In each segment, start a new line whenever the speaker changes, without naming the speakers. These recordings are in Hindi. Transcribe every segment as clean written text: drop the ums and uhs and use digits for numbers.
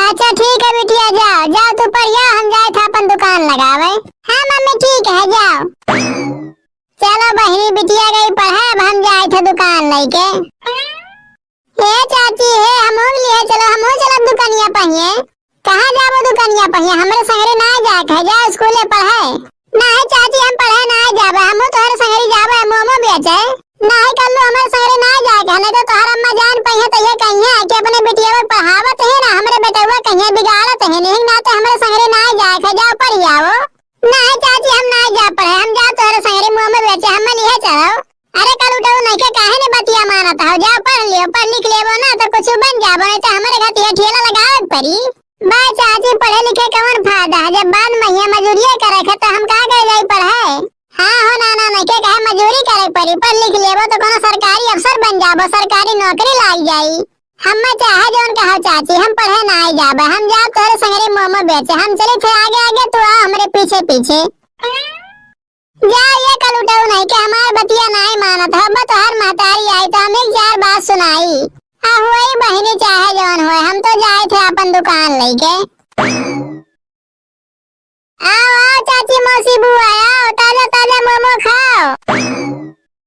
अच्छा ठीक है बिटिया, जाओ जाओ तू पढ़िया, हम जाए थे अपन दुकान लगावे। हाँ मम्मी ठीक है, जाओ। चलो बहनी बिटिया गई पढ़े, अब हम जाए थे दुकान लेके। हे चाची हे हमहू लिए चलो, हमहू चलो दुकानिया पहिए। कहाँ जाबो दुकानिया पहिए, हमरे संगरे ना जाए कहे, जाओ स्कूले पढ़े। नहीं चाची हम पढ़े ना जाबे, हमहू तोहरे संगरे जाबे मोमो बेचे। नहीं कल्लू हमारे संगरे ना जाए कहने तो तोहर अम्मा जान पहिए तो ये कहिए कि अपने बिटिया को पढ़ावत है ना, हमरे बेटवा कहिए बिगाड़त है, नहीं ना तो हमारे संगरे ना जाए कहे, जाओ पढ़ आओ। नहीं चाची हम ना जा पढ़े, हम जा तोहरे संगरे मोमो बेचे, हम लिए चलो। अरे कल उठो नहीं के काहे ने बतिया मानत हो, जाओ पढ़ लियो, पढ़ लिख लेबो ना तो कुछ बन जाबो, नहीं तो हमारे घर ये ठेला लगावे पड़ी। बा चाची पढ़े लिखे कौन फायदा है, जब बाद महिया मजूरिया करे खे तो हम का गए जाई पढ़े। हाँ हो नाना नहीं के कहे मजूरी करे पड़ी, पढ़ लिख लेबो तो कोनो सरकारी अफसर बन जाबो, सरकारी नौकरी लाग जाई। हम चाहे जोन कहो चाची हम पढ़े ना आई जाबे, हम जा तोरे संगरे मोमो बेचे, हम चले थे आगे आगे तू आ हमरे पीछे पीछे। जा ये कल उठाओ नहीं के हमार बतिया नहीं मानत हो, तो हर महतारी आई तो हम एक चार बात सुनाई। हाँ हुई बहनी चाहे जोन होए, हम तो जाए थे अपन दुकान लेके। आओ आओ चाची मौसी बुआ आओ, ताजा ताजा मोमो खाओ।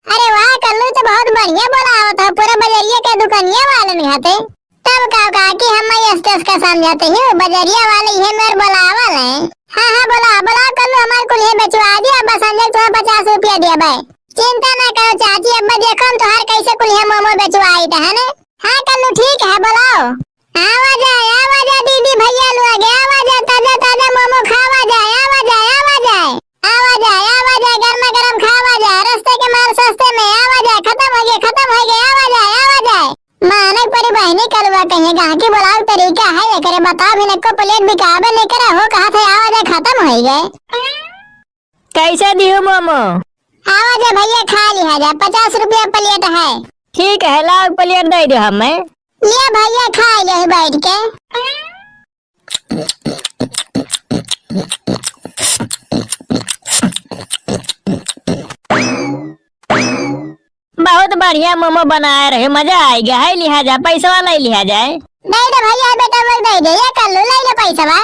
अरे वाह कल्लू तो बहुत बढ़िया बोलावत हो, पूरा बजरिया के दुकानिया वाले में हते। तब का कि हम यस्तेस का समझाते ही बजरिया वाले ये मेरे बोलावल है। हाँ हाँ बोला बोला कल्लू हमारे को ये बेचवा दिया, बस अंजल तुम्हें 50 रुपया दिया भाई। चिंता ना करो चाची, अब देखो हम तुम्हारे कैसे कुल मोमो बेचवाई था है ना। हाँ कल्लू ठीक है बोलाओ। आवाज आ दीदी भैया लोग, आवाज आ ताजा ताजा मोमो खावा जाए, आवाज आ गर्मा गर्म खावा जाए, रास्ते के माल सस्ते में, आवाज आ खत्म हो गया, आवाज आ मानक परी बहनी कलवा कहिए कहाँ की बोलाओ तरीका है ये करे, बताओ भी नको प्लेट बिकाबे नहीं करे हो, कहा थे आवाज खत्म हो गए।
कैसे दियो मोमो?
आवाज भैया खा लिया जाए, 50 रुपया प्लेट है।
ठीक है लाओ प्लेट दे दो हमें।
ये भैया खा ले बैठ के।
बहुत बढ़िया मोमो बनाए रहे, मजा आएगा है, लिहा जा पैसा नहीं लिहा जाए।
दे दे भैया बेटा वो दे दे, ये कर लो ले ले पैसा बा।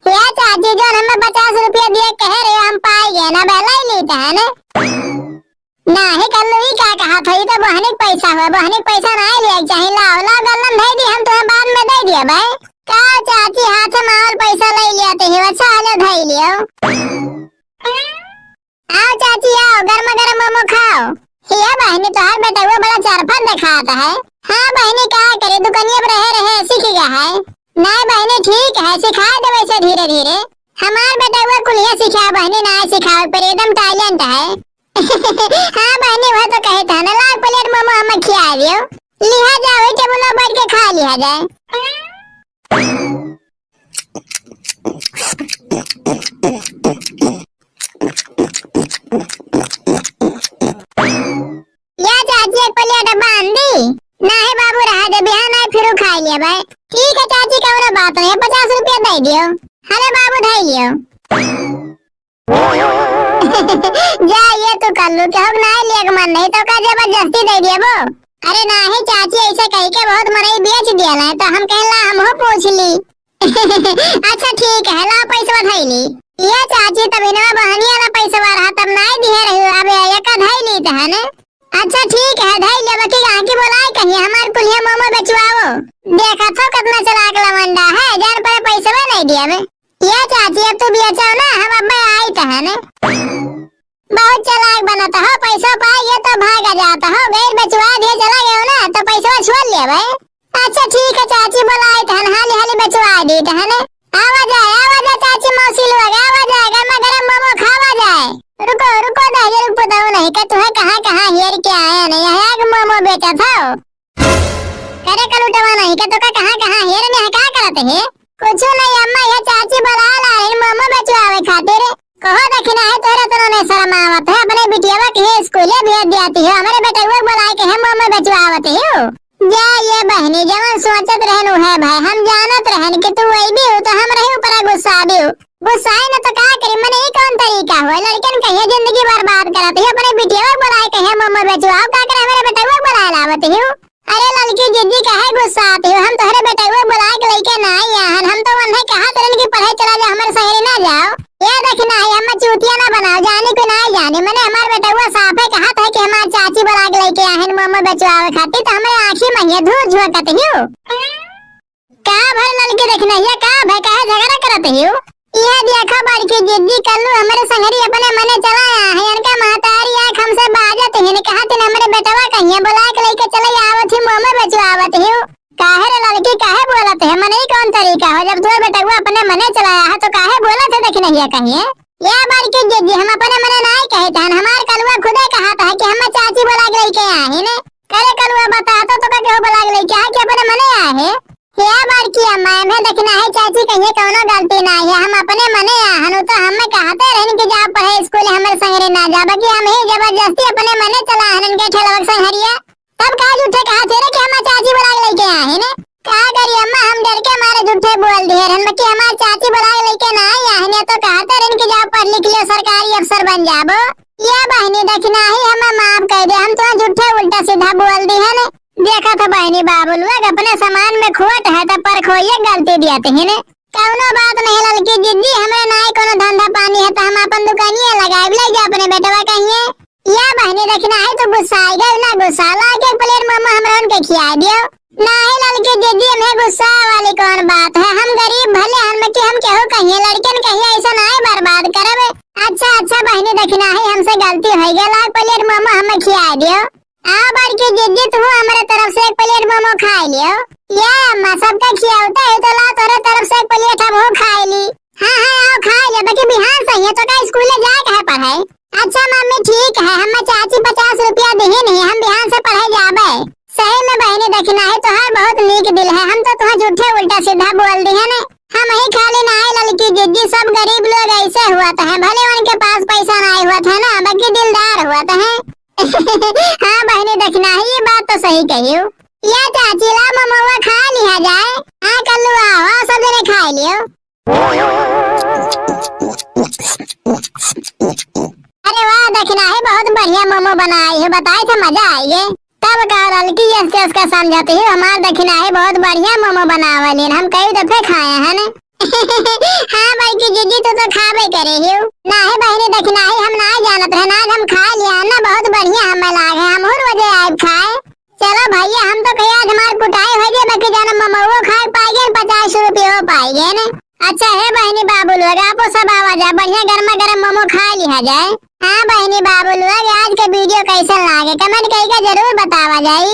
या चाची जो हमें 50 रुपया दिए कह रहे हम पाई गए ना, बेला ही लेता है ना। नहीं कर लो, क्या कहा था, ये तो बहनी पैसा हुआ, बहनी पैसा नहीं लिया चाहिए, लाओ लाओ गल्लम दे दी, हम तुम्हें बाद में दे दिया भाई। का चाची हाथ में और पैसा ले लिया थे, अच्छा हालो धई लियो। आओ चाची आओ, गर्मा गर्म मोमो खाओ। ये बहनी तो हर बेटा वो बड़ा चरफन दिखाता है। हाँ बहनी क्या करे, दुकानिया पर रहे सीख गया है। नहीं बहनी ठीक है, सिखा दे वैसे धीरे धीरे, हमार बेटा वो कुलिया सिखा, बहनी ना सिखाओ पर एकदम टैलेंट है। हाँ बहनी वो तो कहे था ना, लाख प्लेट मोमो हमें खिला दियो, लिहा जाओ टेबल पर बैठ के खा लिया जाए। या चाची एक प्लेट बांध दी, नहीं बाबू रहा दे, बिहान आए फिर खा लिया भाई। ठीक है चाची कौनो बात नहीं, 50 रुपया दे दियो, हेलो बाबू धई लियो। जा ये तो कर लो, क्या नहीं लिया मन नहीं तो का जबरदस्ती दे दिया वो। अरे नहीं चाची ऐसे कह के बहुत मरई बेच दिया ना, तो हम कहला हम हो पूछ ली। अच्छा ठीक है ला पैसा धई ली। ये चाची तब इनवा बहनिया ना पैसा रहा तब नहीं दिए रही, अब एक धई ली था ना। अच्छा ठीक है धई ले, बाकी आके बोलाए कहीं हमार कुलिया मोमो बेचवाओ, देखा तो कितना चलाक लवंडा है, जान पर पैसा नहीं दिया मैं। ये चाची अब तू बेचाओ ना, हम अब आई था ना, बहुत चलाक बनता हो, पैसा पाएगा तो भागा जाता हो, गैर बेचवा दिए चला गया ना तो पैसा छोड़ लिया भाई। अच्छा ठीक है चाची बुलाए था, हाली हाली बेचवा दी था ना। आवाज आ चाची मौसी लोग, आवाज आ गर्मा गर्म मोमो खावा जाए। रुको रुको दे रुक बताओ नहीं कि तुम्हें कहाँ हेर के आया नहीं है, एक मोमो बेचा था करे कल उठवा नहीं कि तो कहाँ हेर ने क्या करते हैं, कुछ नहीं अम्मा ये चाची बुला ला रही मोमो बेचवावे खातिर, कहो दखिना है तोरे तो ने शर्म आवत है, अपने बिटिया के स्कूले भेज दियाती है, हमारे बेटे को बुलाए के हम मोमो बेचवावत है। जा ये बहनी जवन सोचत रहनु है भाई, हम जानत रहन कि तू वही भी हो तो हम रही ऊपर गुस्सा भी हो, गुस्साए न तो का करे, मने ये कौन तरीका हो, लड़कन कहिए जिंदगी बर्बाद करत है, अपने बिटिया को बुलाए के हम मोमो बेचवाओ, का करे हमारे बेटे को बुलाए लावत है। अरे लड़की जिद्दी काहे गुस्सा आती हो? हम तोहरे बेटा हुए बुला के लेके ना आई हन। हम तो वन्हे कहा तरन की पढ़ाई चला जा, हमारे शहर ना जाओ। ये देखना है हम चूतिया ना बनाओ, जाने को ना जाने। मैंने हमारे बेटा हुआ साफ है कहा था कि हमारी चाची बुला के लेके आए हैं मोमो बेचवावे खातिर, तो हमारे आंखी में धूल झोंकत हियो। का भर लड़की देखना है का भाई काहे झगड़ा करत हियो? यह देखो बड़की जिद्दी कल्लू हमारे संगरी अपने मने चलाया है। इनका महतारी आंख हमसे बाजत है, कहा थे हमारे बेटवा कहिए बुला के लेके चले आवत ही मोमो बेचवावत हियो। काहे रे लड़की काहे बोलत है? मने कौन तरीका हो? जब तोर बेटवा अपने मने चलाया है तो काहे बोलत है देखना है कहिए? ये बड़की जिद्दी हम अपने मने नहीं कहते हैं, हमार कलुआ खुदे कहा था कि हम चाची बुला के लेके आए हैं ने। करे कलुआ बता तो क्यों बुला के लेके आए कि अपने मने आए हैं? ये बड़की अम्मा हमें देखना है चाची कहिए कौनो गलती नहीं है, हम अपने मने आहनु तो हमें कहते रहन कि जा पढ़े स्कूल हमारे संगरे ना जा, बाकी हम ही जबरदस्ती अपने मने चला हन के ठेलवक संगरिया। तब का झूठे कहा थे रे कि हम चाची बुला के लेके आए ने? का करी अम्मा हम डर के मारे झूठे बोल दिए रहन, बाकी हमारी चाची बुला के लेके ना आई आहने तो कहते रहन कि जा पढ़ लिख लियो सरकारी अफसर बन जाबो। ये बहनी देखना ही हमें माफ कर दे, हम तो झूठे उल्टा सीधा बोल दी है ने। देखा था बहनी बाबू लोग अपने सामान में खोट है तो पर खोइए गलती दियाते हैं ने। कौनो बात नहीं लड़की जिद्दी, हमें ना कोनो धंधा पानी है तो हम अपन दुकानिए लगाए ले जा अपने बेटवा कहिए। या बहनी देखना है तो गुस्सा आएगा ना, गुस्सा ला के प्लेट मोमो हमरा उनके खिला दियो। ना ही लड़की जिद्दी में गुस्सा वाली कौन बात है? हम गरीब भले हम कि हम केहू कहिए लड़कन कहिए ऐसा ना है बर्बाद करबे। अच्छा बहनी देखना है हमसे गलती हो गई, ला प्लेट मोमो हमें खिला दियो। आ बड़की जिद्दी तू हमारे तरफ से एक प्लेट मोमो खा लियो। ये अम्मा सबका खिलाता है तो ला तोरे तरफ से एक प्लेट हम हो खा ली। हाँ आओ खा ले, बाकी बिहान सही है तो का स्कूल जाए है पढ़ाई। अच्छा मम्मी ठीक है, हम चाची 50 रुपया दे नहीं, हम बिहान से पढ़ाई जाबे। सही में बहनी देखना है तो हर बहुत नीक दिल है, हम तो तुम्हें झूठे उल्टा सीधा बोल दी है ने। हम ही खाली ना आए लड़की जिद्दी, सब गरीब लोग ऐसे हुआ था है, भले उनके पास पैसा ना हुआ था ना, बाकी दिलदार हुआ था है। हाँ बहनी देखना है ये बात तो सही कही हो। या चाची ला मोमो खा लिया जाए। हाँ कल्लू आओ सब जने खा लियो। अरे वाह देखना है बहुत बढ़िया मोमो बनाई है, बताए थे मजा आई है। तब का लड़की उसका समझाती है हमार देखना है बहुत बढ़िया मोमो बनावली, हम कई दफे खाए हैं ना। हाँ भाई की जिद्दी तो खाबे करे ही ना है बहनी देखना है, हम ना जानत रहे ना हम खा लिया ना, बहुत बढ़िया हमें लागे, हम और वजह आए खाए। चलो भैया हम तो कहीं आज हमारे कुटाई हो गए, बाकी जाना मोमो खाए पाएंगे 50 रुपये हो पाएंगे ने। अच्छा है बहनी बाबू लोग आपो सब आवाज बढ़िया गर्मा गर्म मोमो खा लिया जाए। हाँ बहनी बाबू लोग आज के वीडियो कैसा लागे कमेंट करके जरूर बतावा जाई।